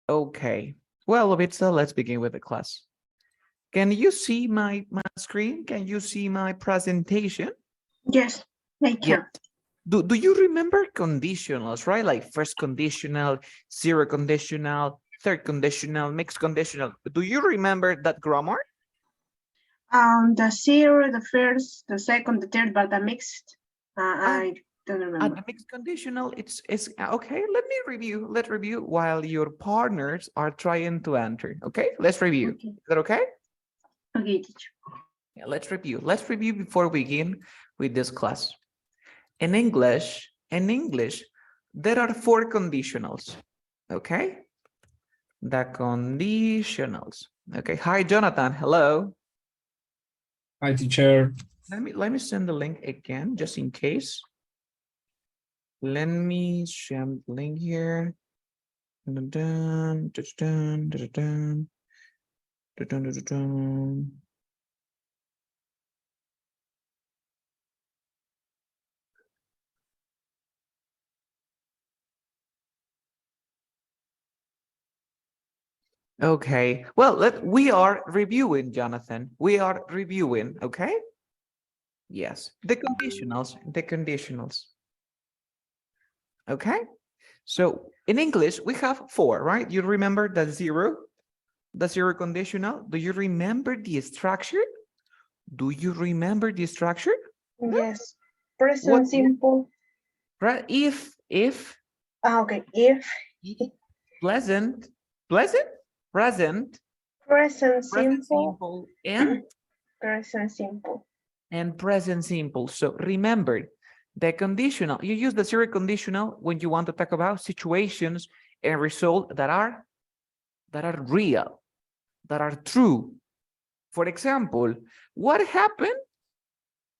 Okay. Well, Lobitsa, let's begin with the class. Can you see my screen? Can you see my presentation? Yes, I Yeah. can. Do you remember conditionals, right? Like first conditional, zero conditional, third conditional, mixed conditional. Do you remember that grammar? The zero, the first, the second, the third, but the mixed, I don't remember. The mixed conditional, it's okay. Let's review while your partners are trying to enter. Okay, let's review. Okay. Is that okay? Okay, teacher. Yeah, let's review. Let's review before we begin with this class. In English, there are 4 conditionals. Okay, the conditionals. Okay. Hi, Jonathan. Hello. Hi, teacher. Let me send the link again, just in case. Let me share the link here. Dun, dun, dun, dun, dun, dun, dun, dun, dun, dun. Okay. Well, we are reviewing, Jonathan. We are reviewing. Okay. Yes. The conditionals. The conditionals. Okay. So in English, we have 4, right? You remember the zero conditional? Do you remember the structure? Do you remember the structure? Yes. Present What? simple. Right? If Okay. If present, present present simple, simple, and present simple. present simple. So remember, the conditional, you use the zero conditional when you want to talk about situations and results that are real, that are true. For example, what happened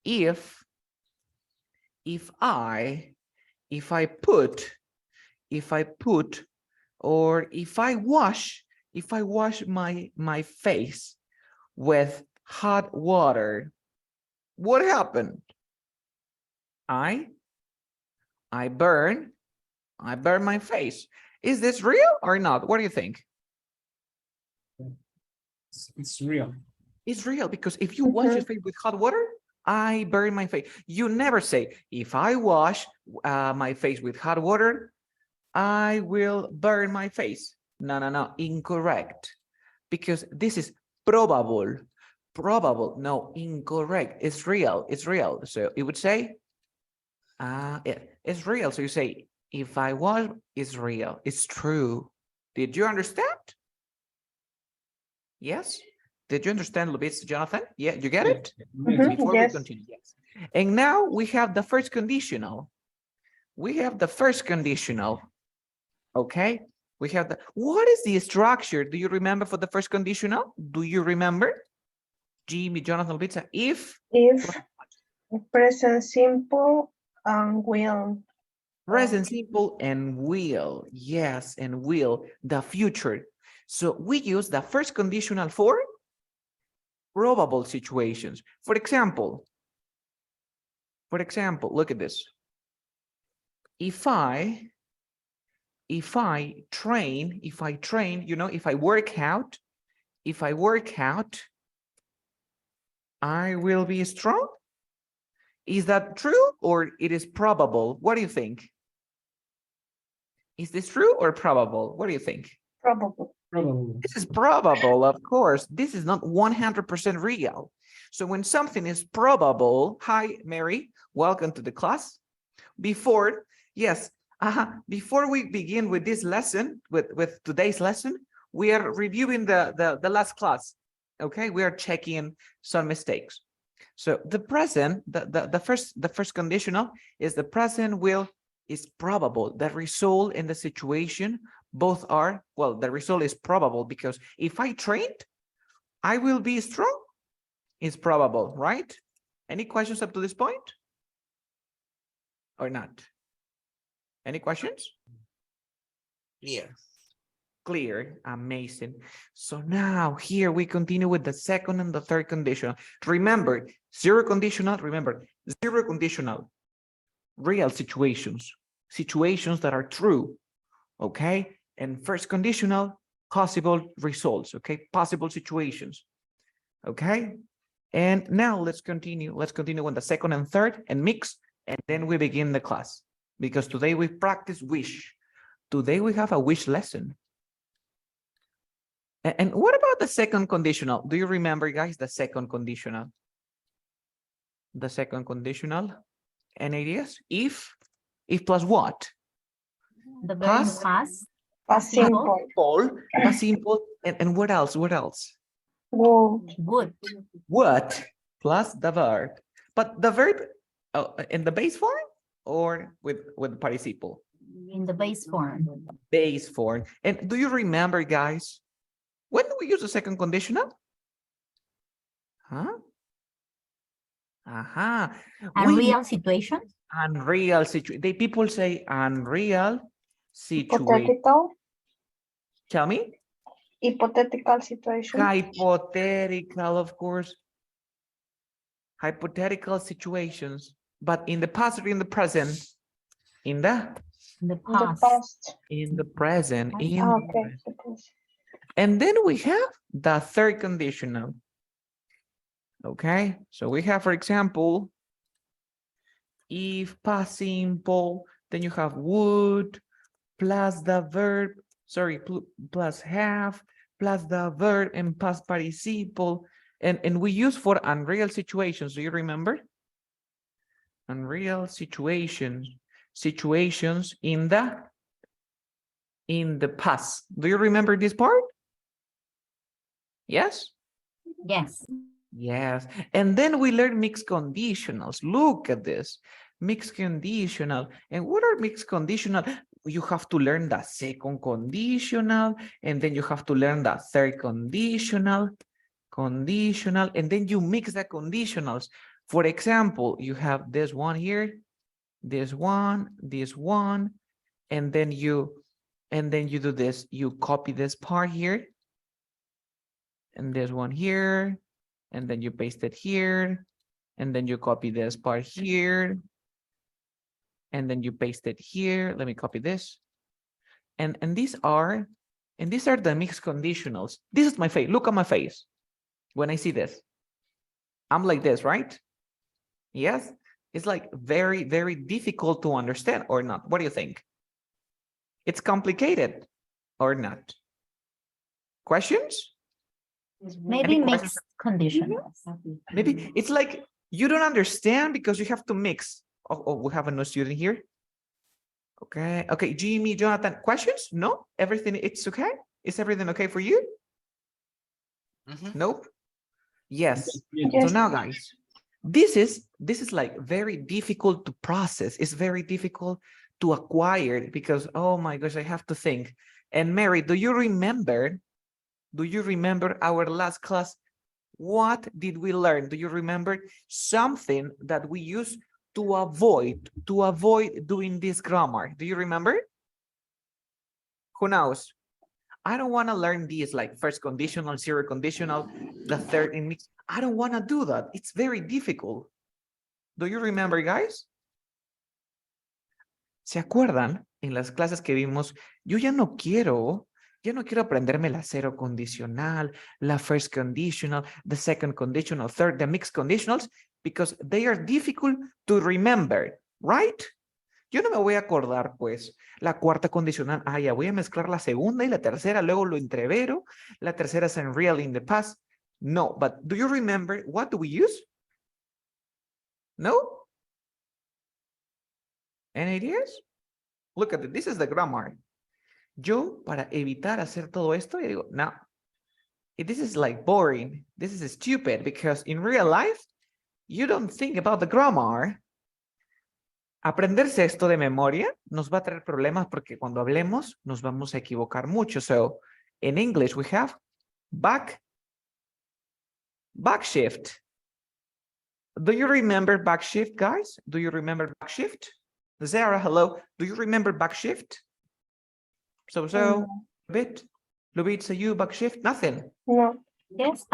if I put, or if I wash my face with hot water? What happened? I burn my face. Is this real or not? What do you think? It's real. It's real, because if you wash your face with hot water, I burn my face. You never say, if I wash my face with hot water, I will burn my face. No, no, no, incorrect. Because this is probable. Probable, no, incorrect. It's real, it's real. So it would say, it's real. So you say, if I wash, it's real, it's true. Did you understand? Yes? Did you understand, Lubitz, Jonathan? Yeah, you get it? Before we continue, yes. And now we have the first conditional. We have the first conditional. Okay? We have the, what is the structure? Do you remember for the first conditional? Do you remember? Jimmy, Jonathan, Lubitz, if Present simple and will. Present simple and will. Yes, and will, the future. So we use the first conditional for probable situations. For example, look at this. If I train, you know, if I work out, I will be strong. Is that true or it is probable? What do you think? Is this true or probable? What do you think? Probable. Probably. This is probable, of course. This is not 100% real. So when something is probable, hi, Mary, welcome to the class. Before, yes, before we begin with this lesson, with today's lesson, we are reviewing the last class. Okay, we are checking some mistakes. So the present, the first conditional is the present will is probable. The result and the situation both are, well, the result is probable, because if I trained, I will be strong. It's probable, right? Any questions up to this point? Or not? Any questions? Yes. Clear. Amazing. So now here we continue with the second and the third conditional. Remember, zero conditional, real situations that are true. Okay, And first conditional, possible results, okay? Possible situations, okay? And now let's continue. Let's continue with the second and third and mix, and then we begin the class. Because today we practice wish. Today we have a wish lesson. And what about the second conditional? Do you remember, guys, the second conditional? The second conditional? Any ideas? If plus what? The verb Past. past. Past simple. Past simple. And what else? What else? Would. Would. What plus the verb. But the verb in the base form or with participle? In the base form. Base form. And do you remember, guys, when do we use the second conditional? Huh? Aha. Unreal situation. Unreal situation. They people say unreal situation. Hypothetical. Tell me. Hypothetical situation. Hypothetical, of course. Hypothetical situations, but in the past or in the present? In the The In the past. past. in the present. In Ah, the okay. present. And then we have the third conditional. Okay, so we have, for example, if past simple, then you have would plus the verb, sorry, plus have, plus the verb and past participle. And we use for unreal situations. Do you remember? Unreal situations in the past. Do you remember this part? Yes? Yes. Yes. And then we learn mixed conditionals. Look at this. Mixed conditional. And what are mixed conditional? You have to learn the second conditional, and then you have to learn the third conditional, and then you mix the conditionals. For example, you have this one here, this one, and then you do this. You copy this part here, and this one here, and then you paste it here, and then you copy this part here, and then you paste it here. Let me copy this. And these are the mixed conditionals. This is my face. Look at my face. When I see this, I'm like this, right? Yes. It's like very, very difficult to understand or not. What do you think? It's complicated or not? Questions? Maybe Any questions? mixed conditionals. Maybe it's like you don't understand because you have to mix. Oh, we have a new student here. Okay. Okay. Jimmy, Jonathan, questions? No? Everything, it's okay? Is everything okay for you? Nope. Yes. So now, guys, this is like very difficult to process. It's very difficult to acquire because, oh my gosh, I have to think. And Mary, do you remember our last class? What did we learn? Do you remember something that we use to avoid doing this grammar? Do you remember? Who knows? I don't want to learn these like first conditional, zero conditional, the third in mix. I don't want to do that. It's very difficult. Do you remember, guys? ¿Se acuerdan en las clases que vimos? Yo ya no quiero aprenderme la cero condicional, la first conditional, the second conditional, third, the mixed conditionals, because they are difficult to remember, right? Yo no me voy a acordar, pues, la cuarta condicional. Ah, ya voy a mezclar la segunda y la tercera, luego lo entrevero. La tercera es en real in the past. No, but do you remember what do we use? No? Any ideas? Look at it. This is the grammar. Yo, para evitar hacer todo esto, yo digo, no. This is like boring. This is stupid because in real life, you don't think about the grammar. Aprenderse esto de memoria nos va a traer problemas porque cuando hablemos nos vamos a equivocar mucho. So, in English, we have back shift. Do you remember back shift, guys? Do you remember back shift? Zara, hello. Do you remember back shift? So, Lubitsa, you back shift? Nothing. No. Yes,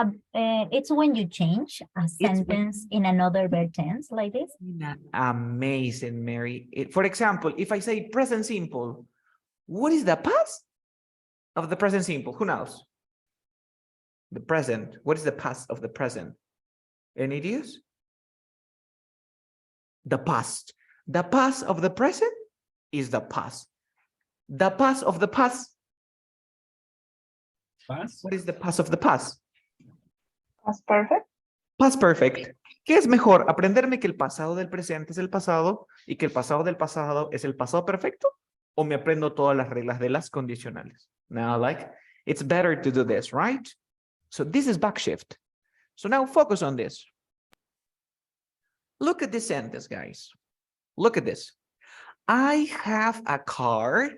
it's when you change a sentence in another verb tense like this. Amazing, Mary. For example, if I say present simple, what is the past? of the present simple? Who knows? The present. What is the past of the present? Any ideas? The past. The past of the present is the past. The past of the past. Past. What is the past of the past? Past perfect. Past perfect. ¿Qué es mejor? ¿Aprenderme que el pasado del presente es el pasado y que el pasado del pasado es el pasado perfecto? ¿O me aprendo todas las reglas de las condicionales? Now, like, it's better to do this, right? So this is backshift. So now focus on this. Look at this sentence, guys. Look at this. I have a car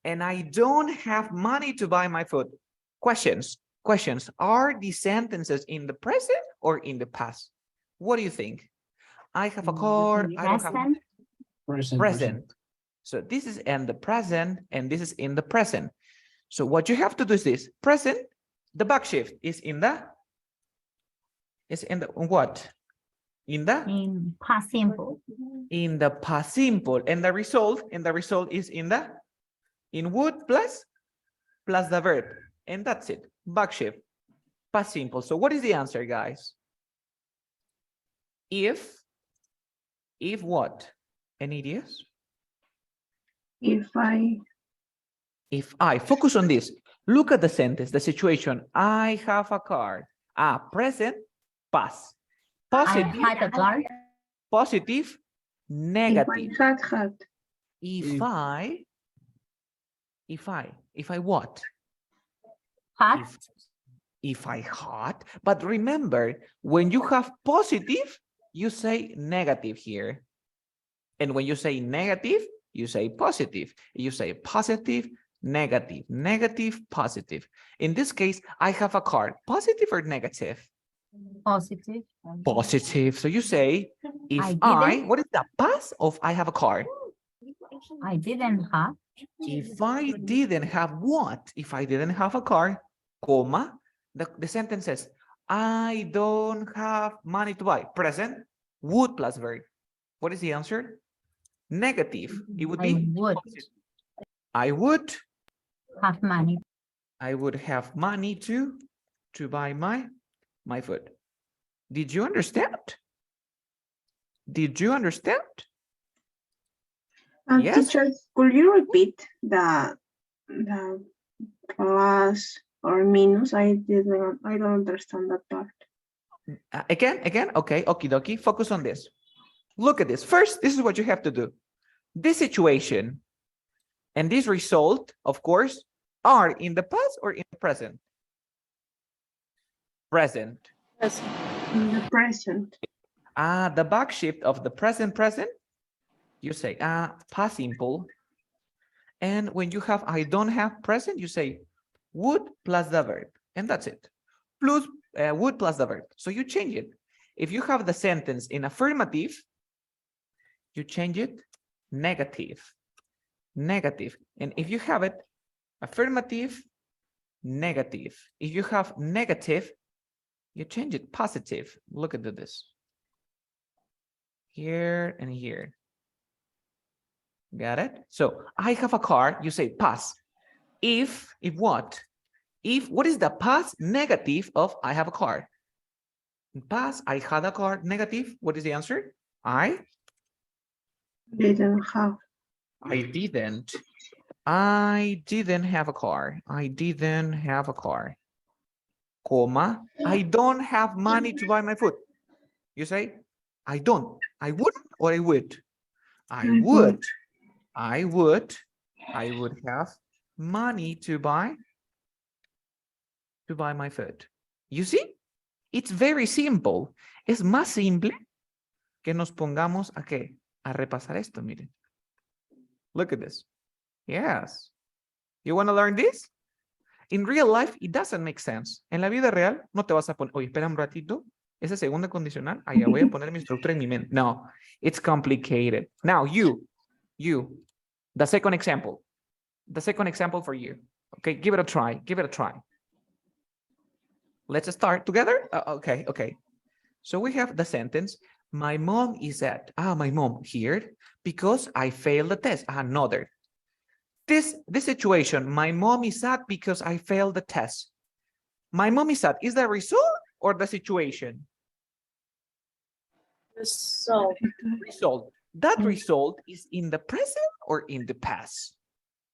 and I don't have money to buy my food. Questions. Are these sentences in the present or in the past? What do you think? I have a car. I don't have Present. present. So this is in the present and this is in the present. So what you have to do is this. Present, the backshift is in the what? In Past simple. the past simple, and the result is in would plus the verb, and that's it. Backshift, past simple. So what is the answer, guys? If what? Any ideas? If I focus on this, look at the sentence, the situation. I have a car. Present, past. Positive, I had a car. positive, negative. had. If I what? Had. If I had, but remember, when you have positive, you say negative here. And when you say negative, you say positive. You say positive, negative, negative, positive. In this case, I have a car. Positive or negative? Positive. Positive. So you say, if what is the past of I have a car? I didn't have. If I didn't have what? If I didn't have a car, comma, the sentence says, I don't have money to buy. Present, would plus verb. What is the answer? Negative. It would be I would have money. I would have money to buy my food. Did you understand? Did you understand? Yes. Teacher, could you repeat the plus or minus? I don't understand that part. Again. Okay, okie dokie. Focus on this. Look at this. First, this is what you have to do. This situation and this result, of course, are in the past or in the present? Present. In the present. The backshift of the present, you say, past simple. And when you have, I don't have present, you say, would plus the verb. And that's it. Plus, would plus the verb. So you change it. If you have the sentence in affirmative, you change it negative. Negative. And if you have it affirmative, negative. If you have negative, you change it positive. Look at this. Here and here. Got it? So I have a car, you say past. If what? If what is the past negative of I have a car? In past, I had a car. Negative, what is the answer? I Didn't have. I didn't have a car. I didn't have a car. Comma, I don't have money to buy my food. You say, I don't. I wouldn't or I would? I would have money to buy my food. You see? It's very simple. Es más simple que nos pongamos a qué? A repasar esto, miren. Look at this. Yes. You want to learn this? In real life, it doesn't make sense. En la vida real, no te vas a poner, oye, espera un ratito, esa segunda condicional, allá voy a poner mi estructura en mi mente. No, it's complicated. Now, you, the second example for you. Okay, give it a try. Let's start together. Okay. So we have the sentence, my mom is at, my mom here because I failed the test. Another. This situation, my mom is sad because I failed the test. My mom is sad. Is the result or the situation? Result. Result. That result is in the present or in the past?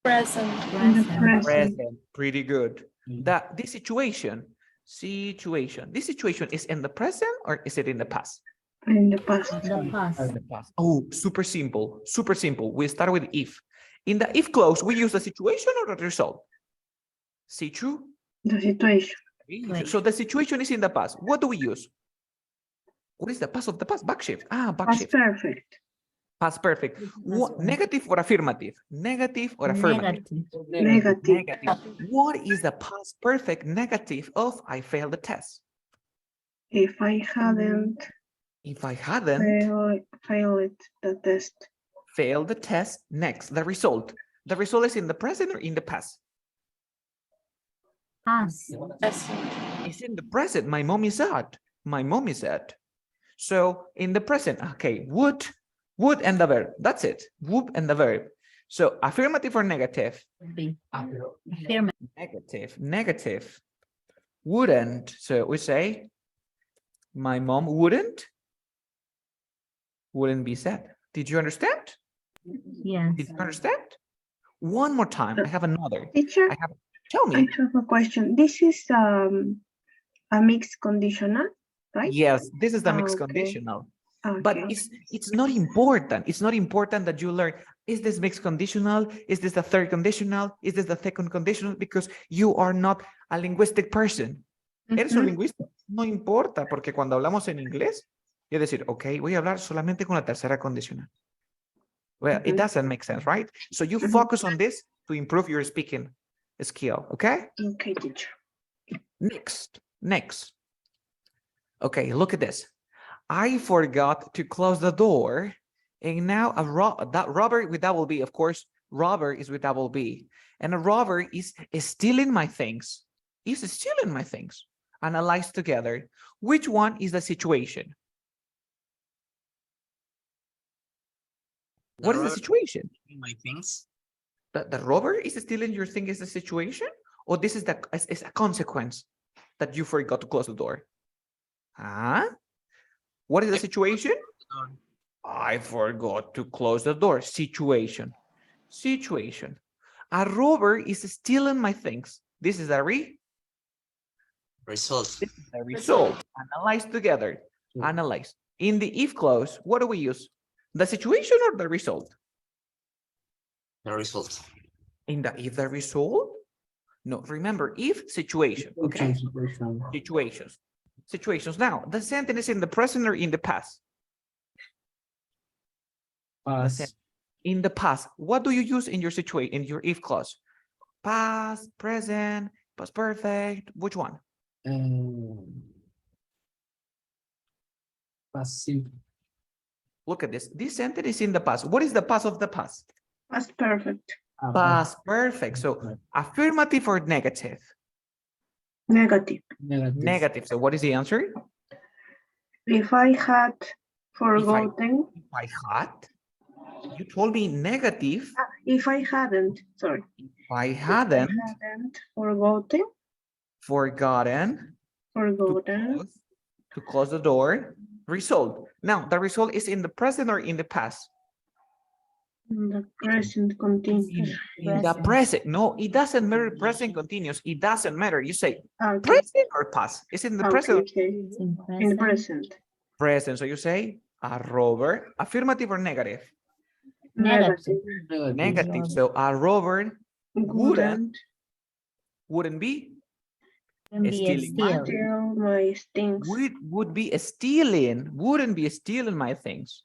Present. In the Present. Present. Pretty good. Mm. This situation. This situation is in the present or is it in the past? In the past. The past. In the past. Oh, super simple. Super simple. We start with if. In the if clause, we use the situation or the result? See true? The situation. Right. So the situation is in the past. What do we use? What is the past of the past? Back shift. Back Past shift. perfect. Past perfect. What, perfect. negative or affirmative? Negative or affirmative? Negative. Negative. What is the past perfect negative of I failed the test? If I hadn't If I hadn't failed the test. failed the test, next, the result. The result is in the present or in the past? Past. Present. It's in the present. My mom is sad. My mom is sad. So in the present, okay, would and the verb. That's it. Would and the verb. So affirmative or negative? Be. Affirmative. Negative. Negative. Wouldn't. So we say, my mom wouldn't be sad. Did you understand? Yes. Did you understand? One more time. I have another. Teacher, Tell I me. have a question. This is a mixed conditional, right? Yes, this is the mixed Okay. conditional. Okay. But it's not important. It's not important that you learn, is this mixed conditional? Is this the third conditional? Is this the second conditional? Because you are not a linguistic person. Eres un Mhm. lingüista. No importa, porque cuando hablamos en inglés, es decir, ok, voy a hablar solamente con la tercera condicional. Well, it Mhm. doesn't make sense, right? So you Mhm. focus on this to improve your speaking skill, okay? Okay, teacher. Next. Okay, look at this. I forgot to close the door, and now that robber with double B, of course, robber is with double B, and a robber is stealing my things. Is stealing my things. Analyze together. Which one is the situation? What is the situation? My things. The robber is stealing your thing is the situation, or this is is a consequence that you forgot to close the door? What is the situation? I forgot to close the door. Situation. A robber is stealing my things. This is a Result. This is the result. Analyze together. Analyze. In the if clause, what do we use? The situation or the result? The result. In the if the result? No, remember if situation. Okay. Situations. Now, the sentence is in the present or in the past? Past. In the past. What do you use in your situation, in your if clause? Past, present, past perfect. Which one? Passive. Look at this. This sentence is in the past. What is the past of the past? Past perfect. Past perfect. So affirmative or negative? Negative. Negative. So what is the answer? If I had forgotten. If I had? You told me negative. If I hadn't, sorry. If I hadn't forgotten to close the door. Result. Now, the result is in the present or in the past? The present continuous. In the present. No, it doesn't matter present continuous. It doesn't matter. You say Okay. present or past. It's in the present. Okay. It's in In the present. present. Present. So you say a robber. Affirmative or negative? Negative. Negative. So a robber Wouldn't wouldn't be Can be stealing. still. steal my things. Would be stealing. Wouldn't be stealing my things.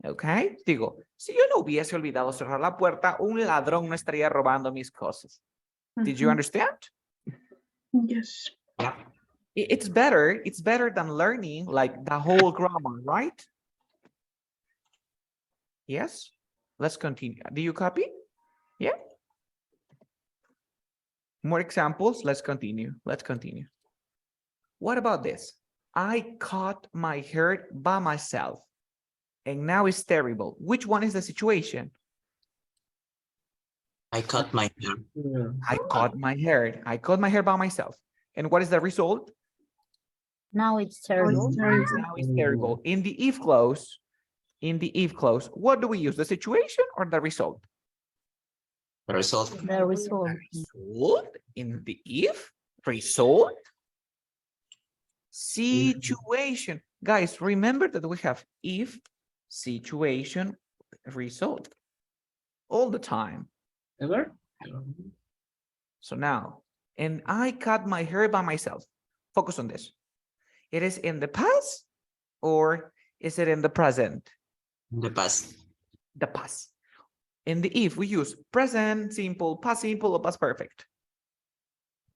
Okay. Digo, si yo no hubiese olvidado cerrar la puerta, un ladrón no estaría robando mis cosas. Did you Mhm. understand? Yes. It's better than learning like the whole grammar, right? Yes. Let's continue. Do you copy? Yeah. More examples. Let's continue. What about this? I cut my hair by myself and now it's terrible. Which one is the situation? I cut my hair. Yeah. I cut my hair. I cut my hair by myself. And what is the result? Now it's Oh, terrible. it's terrible. Now it's terrible. In the if clause, what do we use? The situation or the result? The result. The result. Result in the if, result, situation. Guys, remember that we have if, situation, result all the time. Ever? So now, and I cut my hair by myself. Focus on this. It is in the past or is it in the present? The past. The past. In the if, we use present simple, past simple, or past perfect?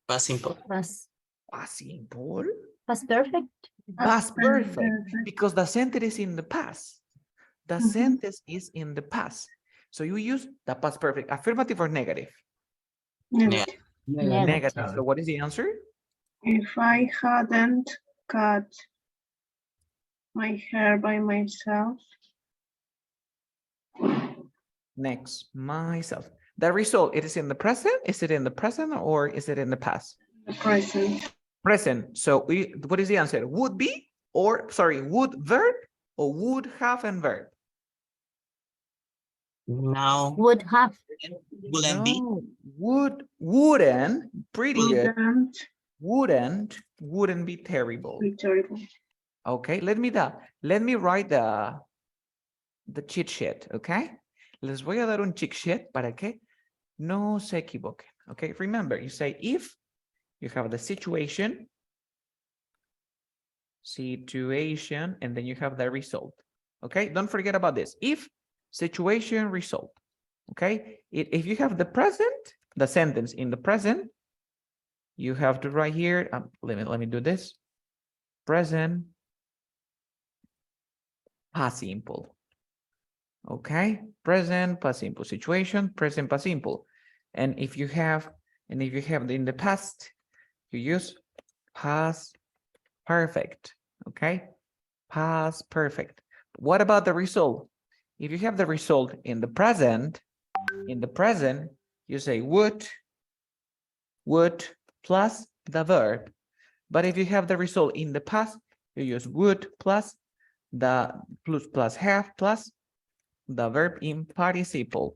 Past simple. Past, Past simple. past perfect. Past perfect. Because the sentence is in the past. The Mhm. sentence is in the past. So you use the past perfect. Affirmative or negative? Negative. Yeah. Negative. So what is the answer? If I hadn't cut my hair by myself, Next, myself. The result, it is in the present? Is it in the present or is it in the past? the present, Present. So what is the answer? Would be or, sorry, would verb or would have and verb? Now Would have. wouldn't be. No, wouldn't, pretty good. Wouldn't be terrible. be terrible. Okay, let me write the cheat sheet, okay? Les voy a dar un cheat sheet para que no se equivoquen, okay? Remember, you say if, you have the situation, and then you have the result, okay? Don't forget about this. If, situation, result, okay? If you have the present, the sentence in the present, you have to write here, let me do this, present, past simple. Okay, present, past simple situation, present, past simple. And if you have in the past, you use past perfect. Okay, past perfect. What about the result? If you have the result in the present, you say would plus the verb. But if you have the result in the past, you use would plus the plus have plus the verb in participle.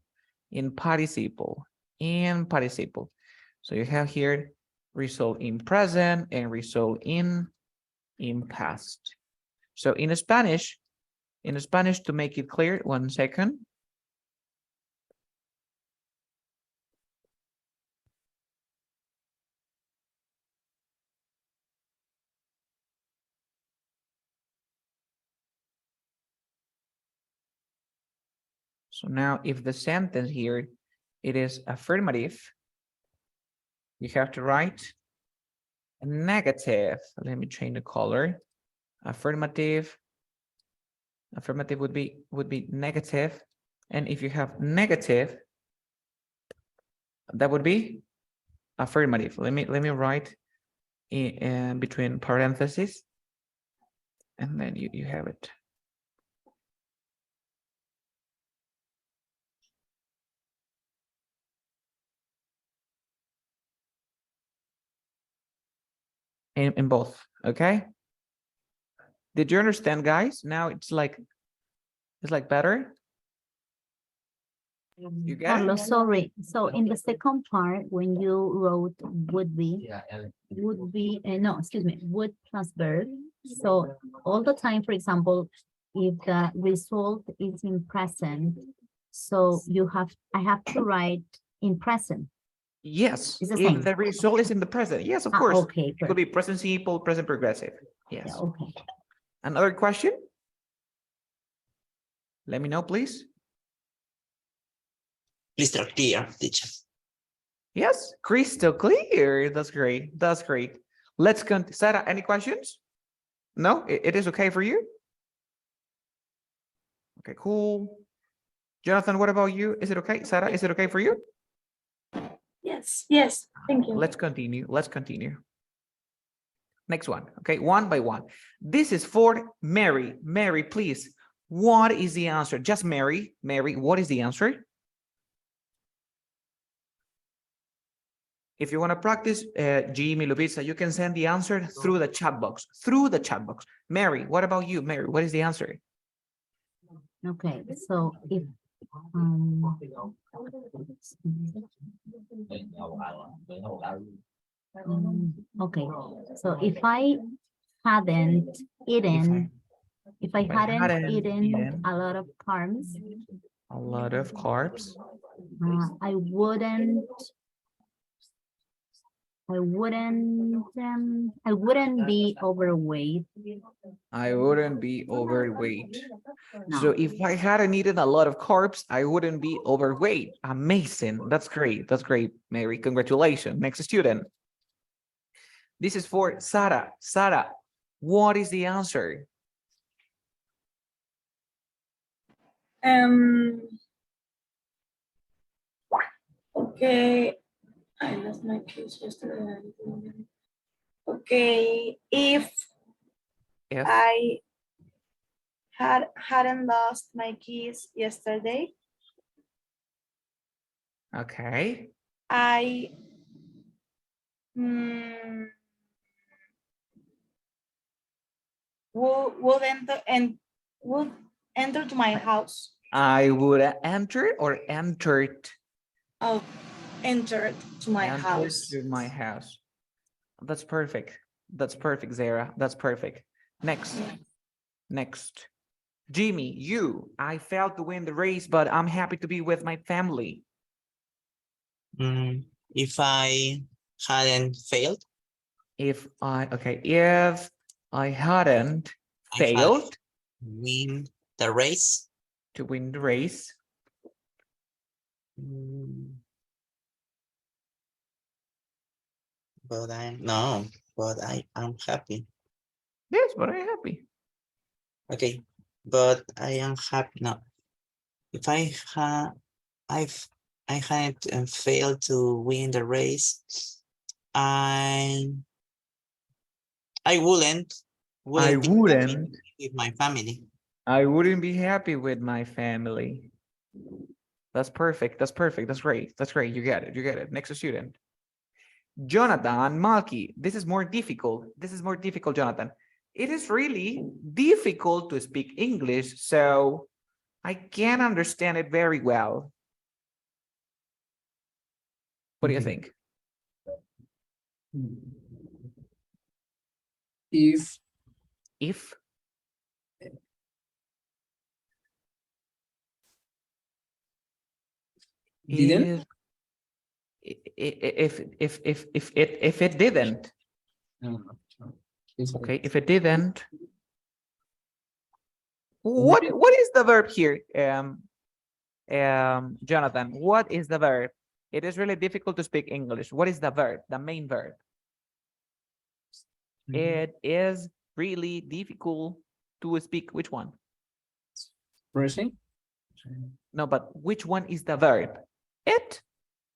So you have here result in present and result in past. So in Spanish, to make it clear, 1 second. So now if the sentence here, it is affirmative, you have to write a negative. Let me change the color. Affirmative would be negative. And if you have negative, that would be affirmative. Let me write in between parentheses. And then you have it. In both, okay? Did you understand, guys? Now it's like better. You get it? Carlos, sorry. So in the second part, when you wrote would be, no, excuse me, would plus verb. So all the time, for example, if the result is in present, so I have to write in present. Yes, It's the if same. the result is in the present. Yes, of course. Okay, It could be present simple, present progressive. Yes. yeah, okay. Another question? Let me know, please. Crystal clear, teacher. Yes, crystal clear. That's great. That's great. Let's continue. Sarah, any questions? No, it is okay for you? Okay, cool. Jonathan, what about you? Is it okay? Sarah, is it okay for you? Yes, thank you. Let's continue. Next one. Okay, one by one. This is for Mary. Mary, please. What is the answer? Just Mary. Mary, what is the answer? If you want to practice, Jimmy, Lupita, you can send the answer through the chat box. Through the chat box. Mary, what about you, Mary? What is the answer? Okay, so if okay, so if I hadn't eaten, if I hadn't eaten a lot of carbs, a lot of carbs, I wouldn't be overweight. I wouldn't be overweight. No. So if I hadn't eaten a lot of carbs, I wouldn't be overweight. Amazing. That's great. That's great, Mary. Congratulations. Next student. This is for Sarah. Sarah, what is the answer? Okay, I lost my keys yesterday. Okay, if I hadn't lost my keys yesterday, Okay. I would enter to my house. I would enter or entered. Oh, entered to my Entered house. to my house. That's perfect. That's perfect, Zara. That's perfect. Next. Yeah. Next. Jimmy, you. I failed to win the race, but I'm happy to be with my family. If I hadn't failed, If I hadn't failed win the race, to win the race, but I am happy. yes, but I'm happy. Okay, but I am happy now. If I hadn't failed to win the race, I wouldn't be happy with my family. I wouldn't be happy with my family. That's perfect. That's perfect. That's great. That's great. You get it. You get it. Next student. Jonathan Malky. This is more difficult. This is more difficult, Jonathan. It is really difficult to speak English, so I can't understand it very well. What do you think? If didn't? If it didn't. Okay, if it didn't. What is the verb here? Jonathan, what is the verb? It is really difficult to speak English. What is the verb? The main verb. It is really difficult to speak. Which one? Present? No, but which one is the verb? It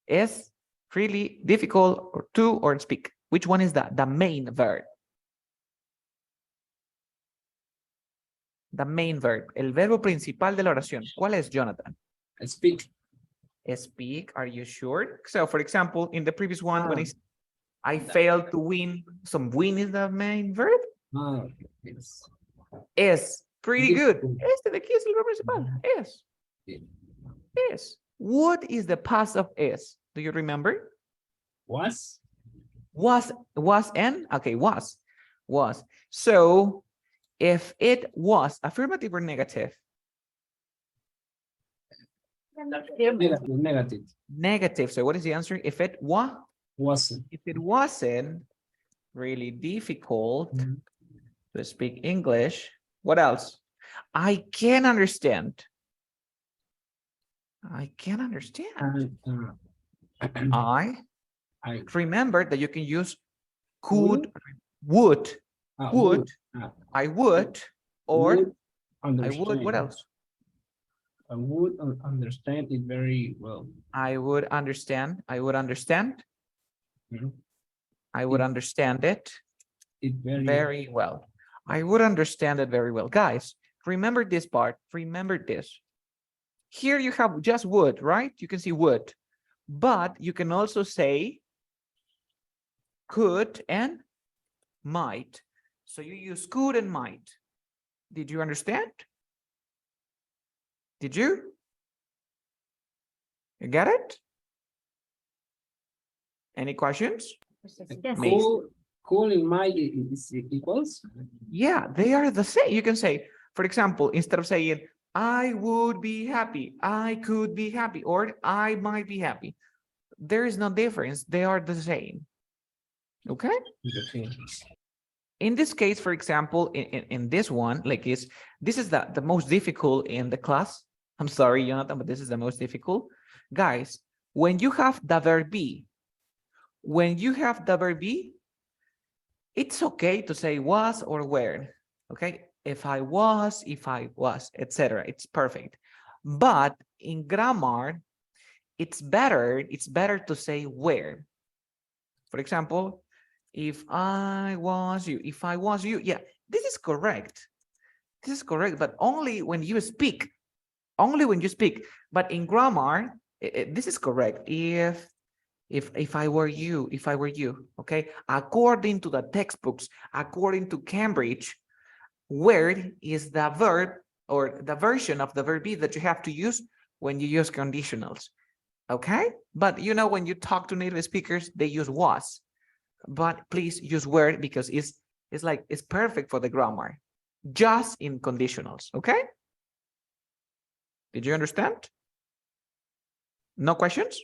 is really difficult to speak. Which one is the main verb? The main verb. El verbo principal de la oración. ¿Cuál es, Jonathan? Speak. Speak. Are you sure? So, for example, in the previous one, when I failed to win, some win is the main verb? Yes. Es. Pretty good. Este de aquí es el verbo principal. Es. Es. What is the past of es? Do you remember? Was? Was and? Okay, was. So, if it was affirmative or negative? Negative. Negative. So what is the answer? If it Wasn't. if it wasn't really difficult to speak English, what else? I can understand. I can understand. I remember that you can use could, would, I would, or I would, what else? I would understand it very well. I would understand. I would understand. I would understand it very well. I would understand it very well. Guys, remember this part. Remember this. Here you have just would, right? You can see would. But you can also say could and might. So you use could and might. Did you understand? Did you? You get it? Any questions? Yes. Cool in my is equals. Yeah, they are the same. You can say, for example, instead of saying, I would be happy, I could be happy, or I might be happy. There is no difference. They are the same. Okay? Okay. In this case, for example, in this one, like this is the most difficult in the class. I'm sorry, Jonathan, but this is the most difficult. Guys, when you have the verb be, it's okay to say was or were. Okay, if I was, etc. It's perfect. But in grammar, it's better to say where. For example, if I was you, yeah, this is correct. This is correct, but only when you speak. Only when you speak. But in grammar, this is correct. If I were you, okay? According to the textbooks, according to Cambridge, where is the verb or the version of the verb be that you have to use when you use conditionals, okay? But you know, when you talk to native speakers, they use was. But please use where because it's perfect for the grammar, just in conditionals, okay? Did you understand? No questions?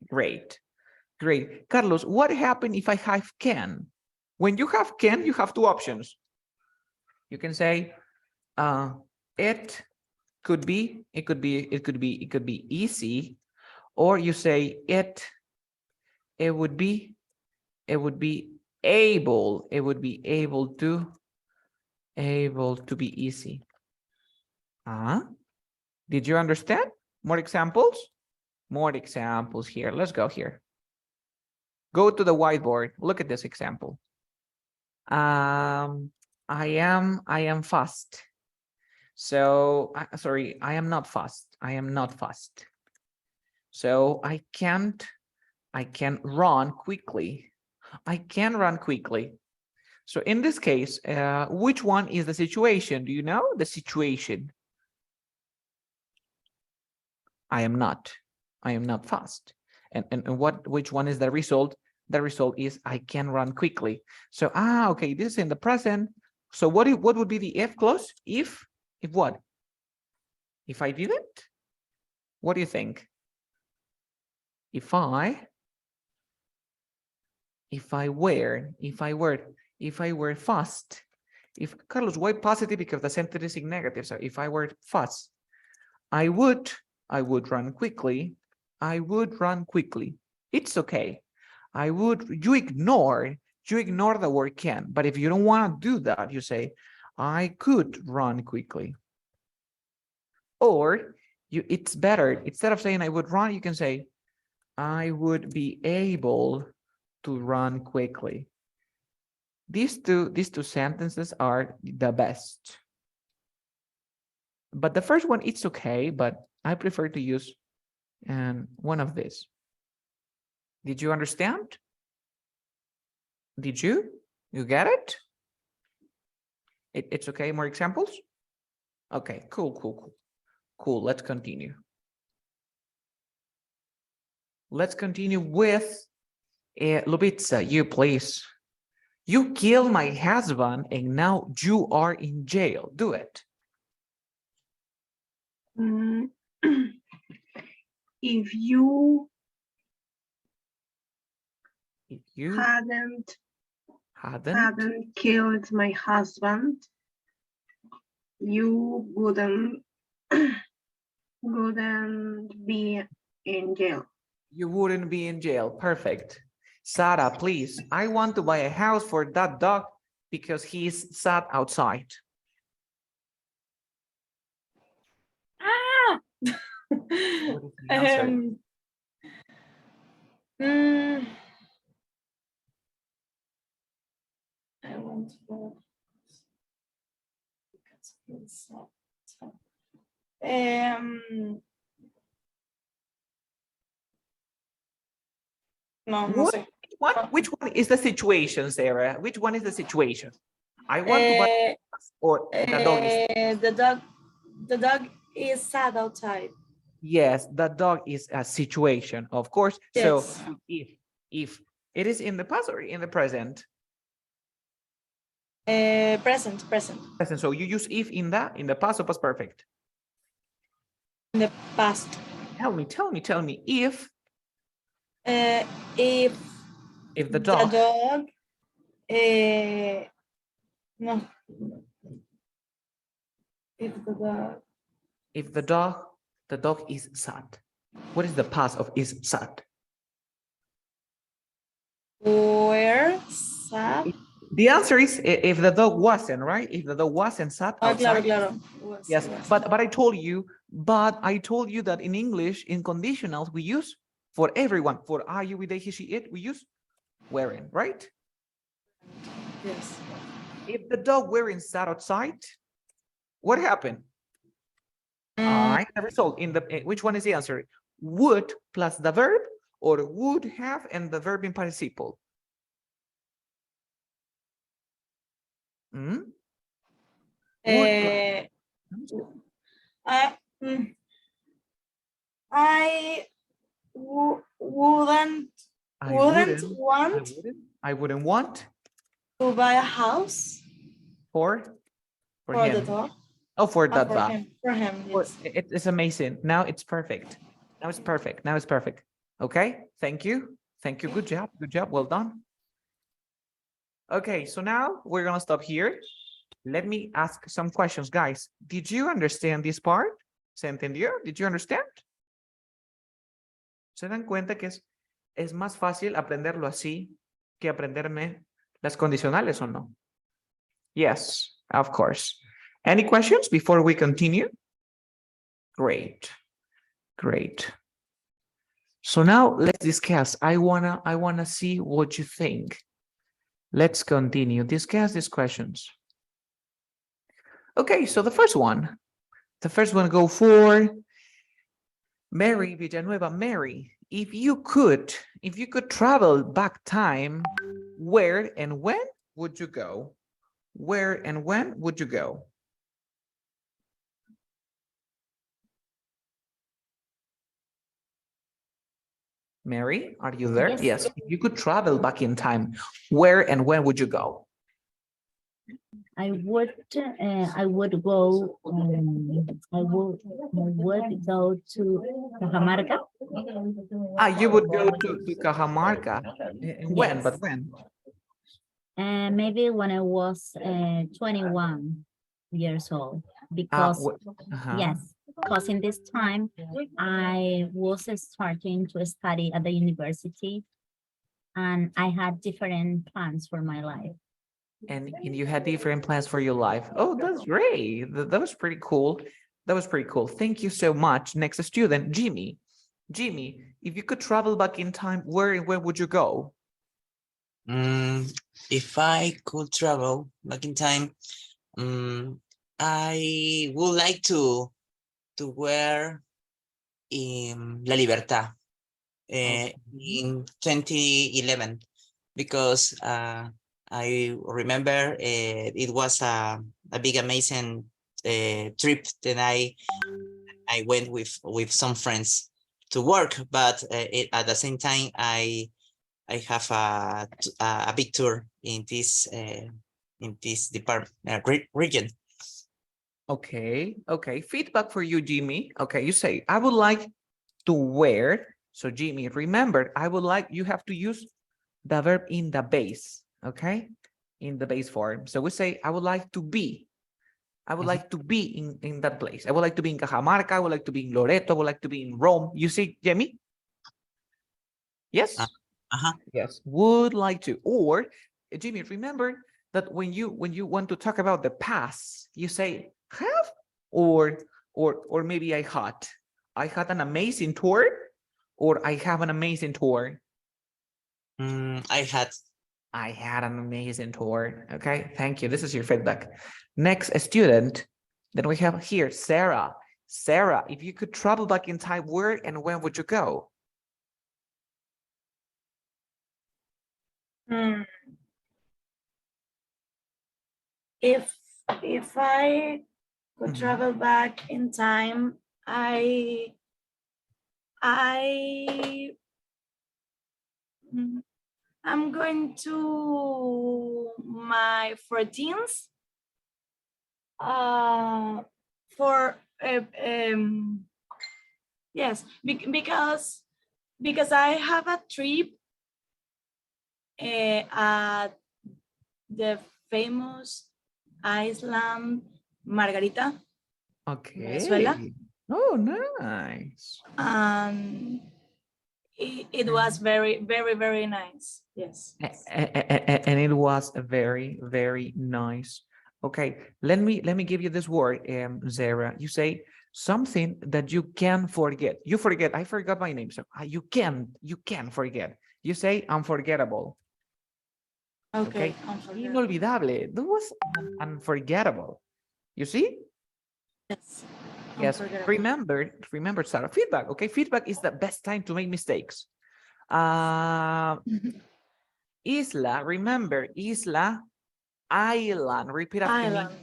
Great. Great. Carlos, what happened if I have can? When you have can, you have two options. You can say it could be easy, or you say it would be able to be easy. Did you understand? More examples? More examples here. Let's go here. Go to the whiteboard. Look at this example. I am fast. So sorry, I am not fast. I am not fast. So I can run quickly. I can run quickly. So in this case, which one is the situation? Do you know the situation? I am not fast. And which one is the result? The result is I can run quickly. So okay, this is in the present. So what would be the if clause? If what? If I didn't? What do you think? If I were fast. If Carlos, why positive? Because the sentence is in negative. So if I were fast, I would run quickly. I would run quickly. It's okay. You ignore the word can, but if you don't want to do that, you say, I could run quickly. Or it's better, instead of saying I would run, you can say, I would be able to run quickly. These two sentences are the best. But the first one, it's okay, but I prefer to use one of these. Did you understand? Did you? You get it? It's okay. More examples? Okay, cool. Let's continue. Let's continue with Lubitsa, you please. You killed my husband and now you are in jail. Do it. If you hadn't killed my husband, you wouldn't be in jail. You wouldn't be in jail. Perfect. Sarah, please. I want to buy a house for that dog because he's sat outside. I want to No, no What? sé. Which one is the situation, Sarah? Which one is the situation? I want to buy, or the dog is. The dog is sad outside. Yes, the dog is a situation, of course. Yes. So if it is in the past or in the present. Present. Present. So you use if in the past or past perfect. In the past. Tell me. If If the dog. No. If the dog. The dog is sad. What is the past of is sad? Where sad. The answer is if the dog wasn't, right? If the dog wasn't sad outside. Claro. Yes, but I told you that in English, in conditionals, we use for everyone. For are you with they, he, she, it, we use wearing, right? Yes. If the dog wearing sat outside, what happened? All right, the result in the which one is the answer? Would plus the verb or would have and the verb in participle? Hmm? I wouldn't want to buy a house for for the him. dog. Oh, for that dog. For him. Yes. It's amazing. Now it's perfect. Now it's perfect. Okay, thank you. Good job. Well done. Okay, so now we're gonna stop here. Let me ask some questions, guys. Did you understand this part? ¿Se entendió? Did you understand? ¿Se dan cuenta que es más fácil aprenderlo así que aprenderme las condicionales o no? Yes, of course. Any questions before we continue? Great. So now let's discuss. I wanna see what you think. Let's continue. Discuss these questions. Okay, so the first one go for Mary Villanueva. Mary, if you could travel back time, where and when would you go? Where and when would you go? Mary, are you there? Yes. If you could travel back in time, where and when would you go? I would go to Cajamarca. You would go to Cajamarca. When? Yes. But when? Maybe when I was 21 years old, because yes, because in this time I was starting to study at the university and I had different plans for my life. And you had different plans for your life. Oh, that's great. That was pretty cool. Thank you so much. Next student, Jimmy. Jimmy, if you could travel back in time, where and when would you go? If I could travel back in time, I would like to wear La Libertad in 2011 because I remember it was a big amazing trip that I went with some friends to work, but at the same time I have a big tour in this region. Okay. Feedback for you, Jimmy. Okay, you say I would like to wear. So Jimmy, remember, I would like, you have to use the verb in the base. Okay, in the base form. So we say I would like to be. I would like to be in that place. I would like to be in Cajamarca. I would like to be in Loreto. I would like to be in Rome. You see, Jimmy? Yes. Yes. Would like to. Or Jimmy, remember that when you want to talk about the past, you say have or maybe I had an amazing tour, or I have an amazing tour. I had an amazing tour. Okay, thank you. This is your feedback. Next student, then we have here Sarah. Sarah, if you could travel back in time, where and when would you go? Hmm. If I could Mhm. travel back in time, mm, I'm going to my 14th for yes, because I have a trip at the famous island Margarita, Venezuela, Okay. Oh, nice. and it was Mhm. very, very, very nice. Yes. And it was a very, very nice. Okay, let me give you this word, Zara. You say something that you can forget. You forget. I forgot my name. So you can forget. You say unforgettable. Okay. Okay. Inolvidable. That was unforgettable. You see? Yes. Yes. Unforgettable. Remember, Sarah. Feedback. Okay. Feedback is the best time to make mistakes. Isla. Remember, isla. Island. Repeat after me. Island.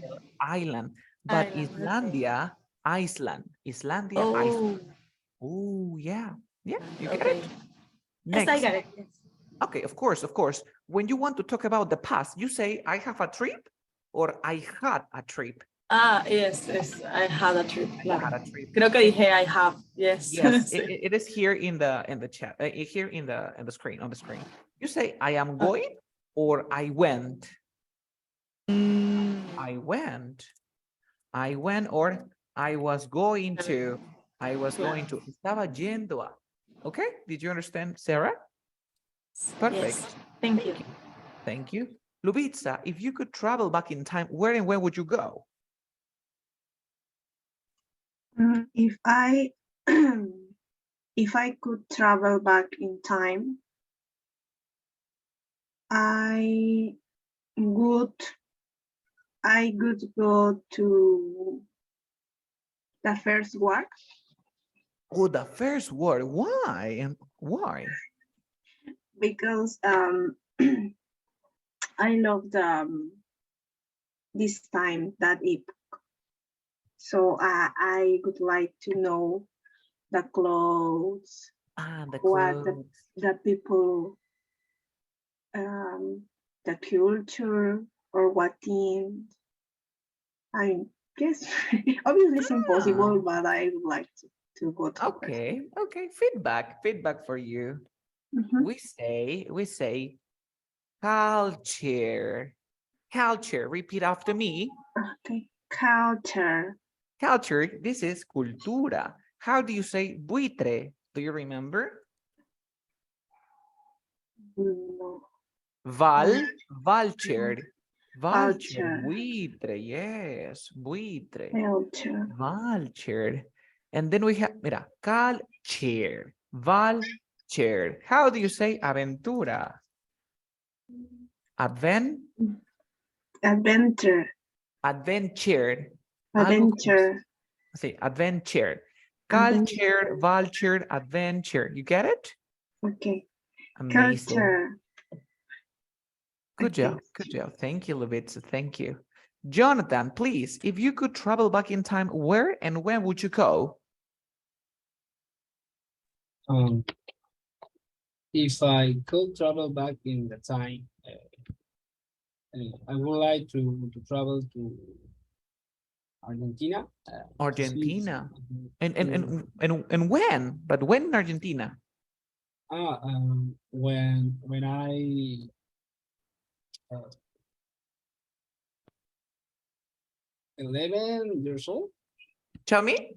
Island. But Island. Okay. Islandia, Iceland. Islandia, Oh. Iceland. Oh, yeah. Yeah, you get Okay. it? Yes, I Next. got it. Yes. Okay, of course, of course. When you want to talk about the past, you say, I have a trip or I had a trip. Yes, yes. I had a trip. I Claro. had a trip. Creo que dije I have. Yes. Yes, Sí. it is here in the chat, here in the screen, on the screen. You say, I am going or I went. I went. I went or I was going to. I was going to. Estaba yendo a. Okay, did you understand, Sarah? Perfect. Yes. Thank you. Thank you. Lubitsa, if you could travel back in time, where and when would you go? If I if I could travel back in time, I would go to the first war Oh, the first word. Why? And why? because I love this time that it. So I would like to know the clothes, Ah, the what clothes. the people, the culture, or what team. I guess obviously it's impossible, but I would like to go to first. Okay, okay. Feedback for you. Mhm. We say culture. Culture. Repeat after me. Okay, culture. Culture. This is cultura. How do you say buitre? Do you remember? No. Vulture. Vulture. Culture. Buitre. Yes. Buitre. Culture. Vulture. And then we have, mira, culture. Vulture. How do you say aventura? Adventure. Adventure. Algo como, Adventure. sí, adventure. Adventure. Culture, vulture, adventure. You get it? Okay. Amazing. Culture. Good Okay. job. Good job. Thank you, Lubitsa. Thank you. Jonathan, please, if you could travel back in time, where and when would you go? If I could travel back in the time, I would like to travel to Argentina. To see, Argentina. And, and, to, and, and, and when? But when in Argentina? when I 11 years old. Tell me.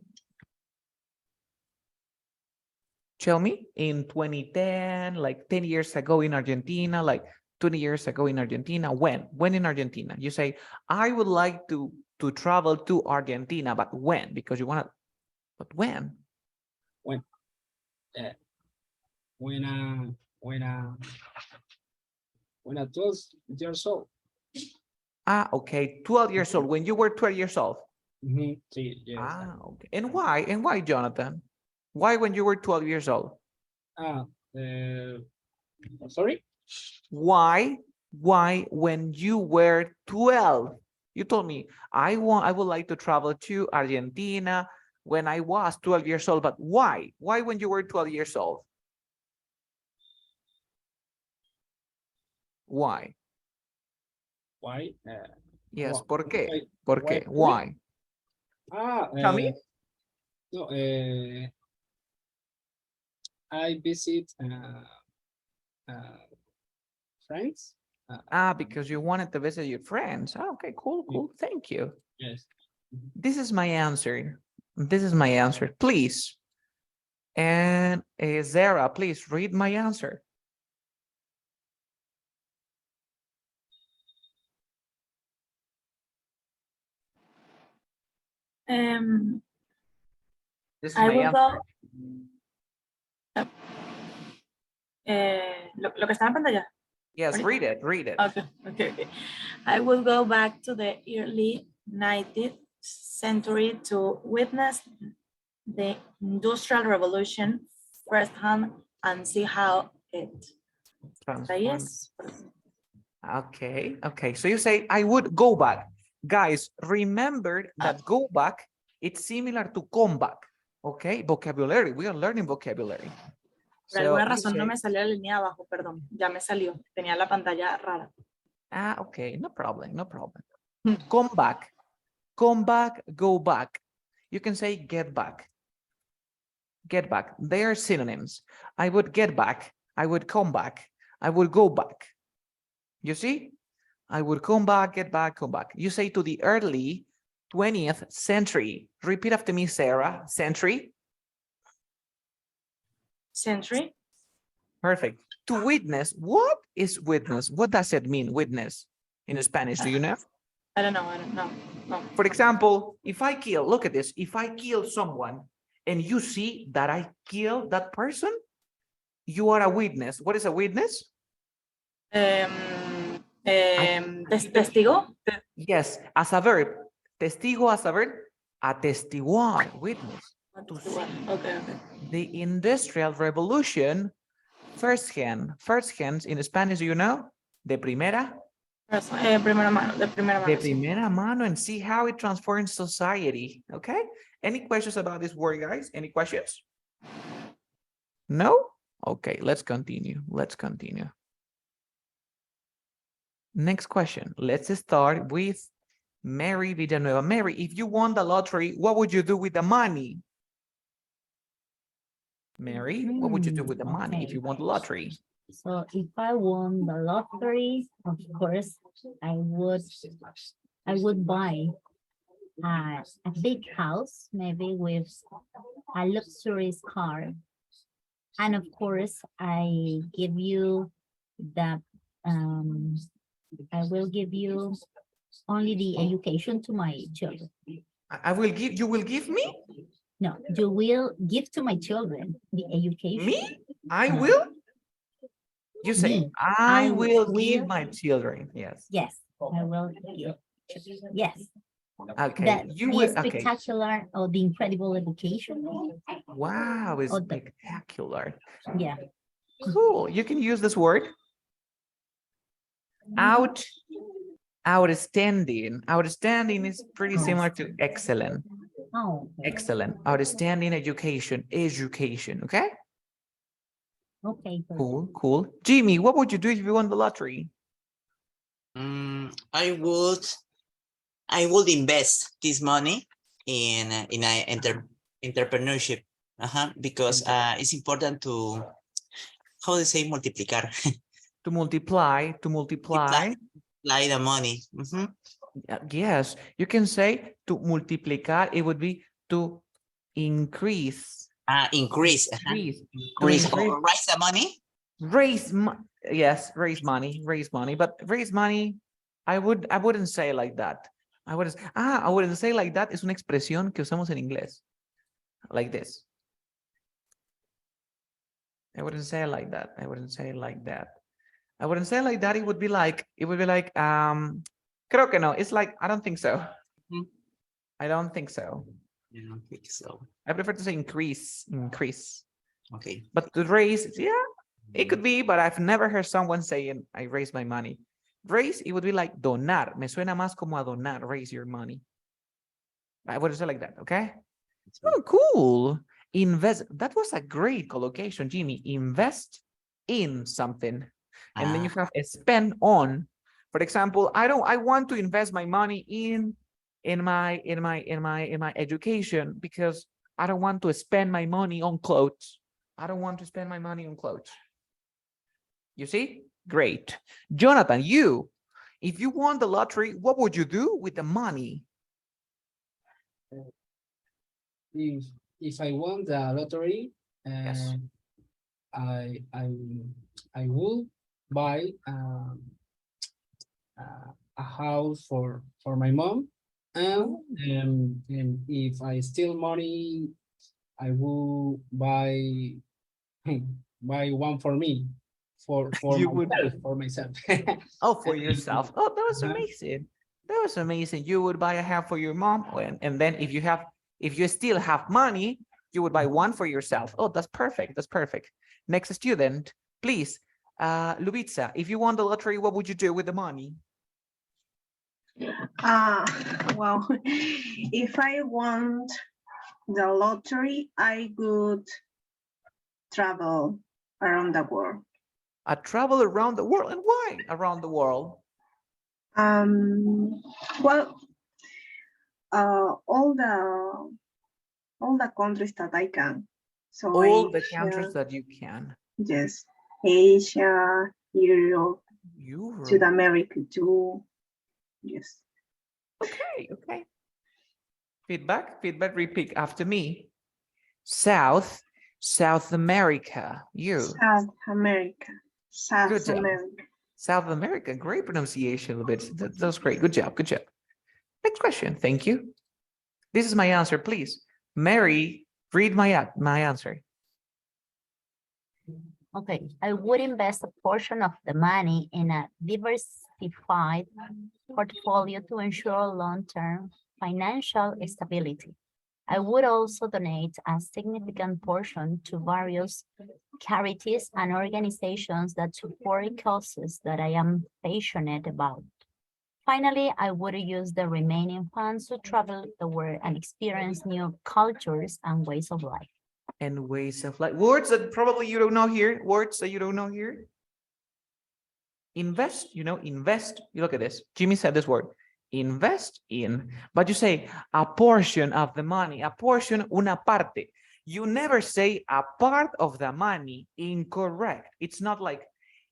Tell me, in 2010, like 10 years ago in Argentina, like 20 years ago in Argentina, when in Argentina? You say, I would like to travel to Argentina, but when? Because you want to, but when? When uh, when I when I when I 12 years old. Ah, okay, 12 years old, when you were 12 years old. Sí, yes. Ah, okay. And why? And why, Jonathan? Why when you were 12 years old? Sorry? Why when you were 12? You told me, I would like to travel to Argentina when I was 12 years old, but why? Why when you were 12 years old? Why? Why? Yes, wha- ¿por qué? why- ¿Por qué? Why? Tell me. No, I visit friends. Because you wanted to visit your friends. Okay, cool, cool. Thank you. Yes. This is my answer. This is my answer. Please. And Zara, please read my answer. This is I my will answer. go. Lo que está en pantalla. Yes, read it, read it. Okay. I will go back to the early 19th century to witness the Industrial Revolution firsthand and see how it Transform. is. Okay, okay. So you say, I would go back. Guys, remember that go back, it's similar to come back. Okay, vocabulary. We are learning vocabulary. Por alguna you razón no say- me salió la línea abajo, perdón. Ya me salió. Tenía la pantalla rara. Okay, no problem, no problem. Hmm. Come back, go back. You can say get back. Get back. They are synonyms. I would get back. I would come back. I would go back. You see? I would come back, get back, come back. You say to the early 20th century. Repeat after me, Sarah. Century. Century. Perfect. To witness. What is witness? What does it mean, witness, in Spanish? Do you know? I don't know. No. For example, if I kill, look at this. If I kill someone and you see that I killed that person, you are a witness. What is a witness? Testigo. Yes, as a verb. Testigo as a verb. Atestiguar, witness. To see. Okay. The Industrial Revolution, first hand in Spanish, do you know? De primera. Primera mano, de primera mano. De sí. primera mano, and see how it transforms society. Okay. Any questions about this word, guys? Any questions? No? Okay, let's continue. Next question. Let's start with Mary Villanueva. Mary, if you won the lottery, what would you do with the money? Mary, what would you do with the money if you won the lottery? So if I won the lottery, of course, I would buy a big house, maybe with a luxurious car. And of course, I give you the, I will give you only the education to my children. You will give me? No, you will give to my children the education. Me? I will? You say, Me. I will give will. my children. Yes. Yes, I will give. Yes. Okay. You will. Okay. Spectacular or the incredible education. Wow, it's Or the- spectacular. Yeah. Cool. You can use this word. Outstanding. Outstanding is pretty similar to excellent. Oh, Excellent. Outstanding education. Education. Okay. okay. perfect. Cool. Jimmy, what would you do if you won the lottery? I would invest this money in entrepreneurship. Because it's important to, how do you say multiplicar? To multiply. Multiply the money. Yes, you can say to multiplicar. It would be to increase. Increase. Increase. Increase or raise the money. Yes, raise money, but raise money, I wouldn't say like that. I wouldn't say like that. Es una expresión que usamos en inglés. Like this. I wouldn't say it like that. It would be like, creo que no. It's like, I don't think so. I don't think so. I don't think so. I prefer to say increase. Okay. But to raise, yeah, It could be, but I've never heard someone saying, I raise my money. Raise, it would be like donar. Me suena más como a donar, raise your money. I would say like that, okay? Oh, cool. Invest. That was a great collocation, Jimmy. Invest in something. And then you have a spend on. For example, I want to invest my money in my education because I don't want to spend my money on clothes. I don't want to spend my money on clothes. You see? Great. Jonathan, if you won the lottery, what would you do with the money? If I won the lottery, Yes. I will buy a house for my mom, and if I steal money, I will buy buy one for me, for You would. myself. Oh, for yourself. Oh, that was Uh-huh. amazing. That was amazing. You would buy a hat for your mom, and then if you still have money, you would buy one for yourself. Oh, that's perfect. That's perfect. Next student, please. Lubitsa, if you won the lottery, what would you do with the money? Well, if I want the lottery, I would travel around the world. I travel around the world. And why around the world? Well, all the countries that I can. So All the Asia, countries that you can. yes, Asia, Europe, South America too. Yes. Okay, okay. Feedback, repeat after me. South America. South America. Good job. America. South America, great pronunciation a little bit. That was great. Good job, good job. Next question, thank you. This is my answer, please. Mary, read my answer. Okay, I would invest a portion of the money in a diversified portfolio to ensure long-term financial stability. I would also donate a significant portion to various charities and organizations that support causes that I am passionate about. Finally, I would use the remaining funds to travel the world and experience new cultures and ways of life. And ways of life. Words that probably you don't know here. Words that you don't know here. Invest, invest. You look at this. Jimmy said this word. Invest in. But you say a portion of the money. A portion, una parte. You never say a part of the money. Incorrect. It's not like,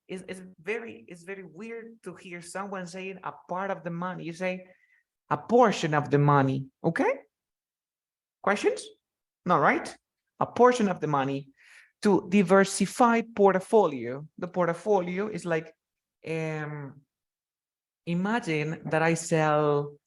it's very weird to hear someone saying a part of the money. You say a portion of the money. Okay? Questions? No, right? A portion of the money to diversify portfolio. The portfolio is like, imagine that I sell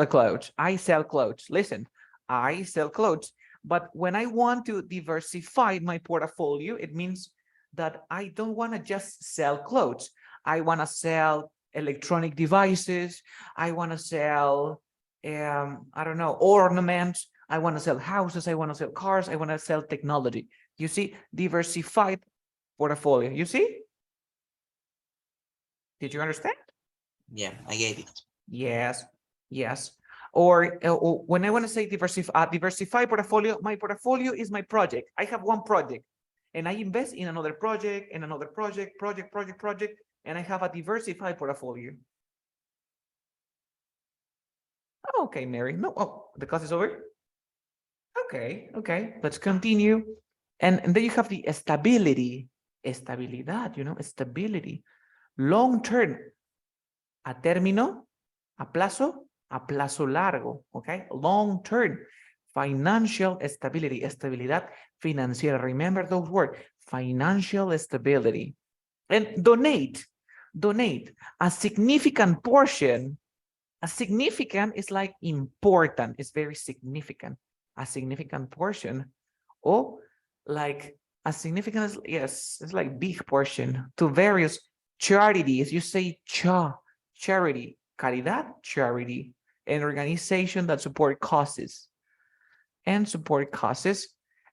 clothes. I sell clothes. Listen, I sell clothes. But when I want to diversify my portfolio, it means that I don't want to just sell clothes. I want to sell electronic devices. I want to sell, I don't know, ornaments. I want to sell houses. I want to sell cars. I want to sell technology. You see, diversified portfolio. You see? Did you understand? Yeah, I get it. Yes, yes. Or when I want to say diversify portfolio, my portfolio is my project. I have one project and I invest in another project, and another project, and I have a diversified portfolio. Okay, Mary. No, oh, the class is over? Okay, okay. Let's continue. And then you have the stability. Estabilidad, stability. Long term. A término, a plazo largo, okay? Long term, financial stability, estabilidad financiera. Remember those words, financial stability. And donate, a significant portion. A significant is like important, it's very significant. A significant portion, or like a significant, yes, it's like big portion to various charities. You say charity, caridad, charity, an organization that support causes. And support causes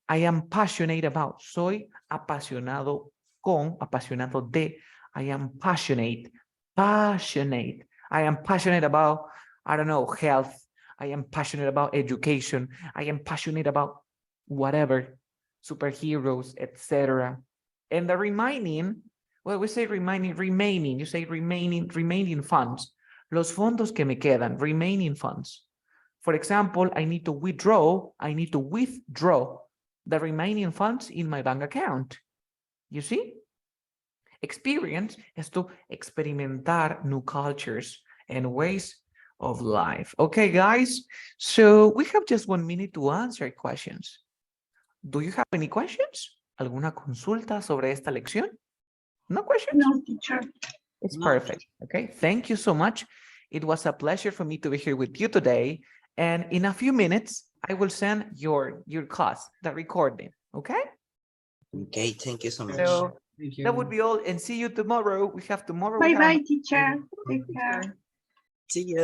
I am passionate about. Soy apasionado con, apasionado de. I am passionate, passionate. I am passionate about, I don't know, health. I am passionate about education. I am passionate about whatever, superheroes, etc. And the remaining, well, we say remaining, you say remaining funds. Los fondos que me quedan, remaining funds. For example, I need to withdraw the remaining funds in my bank account. You see? Experience is to experimentar new cultures and ways of life. Okay, guys, so we have just 1 minute to answer questions. Do you have any questions? ¿Alguna consulta sobre esta lección? No questions? No, teacher. It's No. perfect. Okay, thank you so much. It was a pleasure for me to be here with you today. And in a few minutes, I will send your class, the recording. Okay? Okay, thank you so much. So Thank you. that would be all. And see you tomorrow. We have tomorrow. Bye bye, teacher. Take care. See you.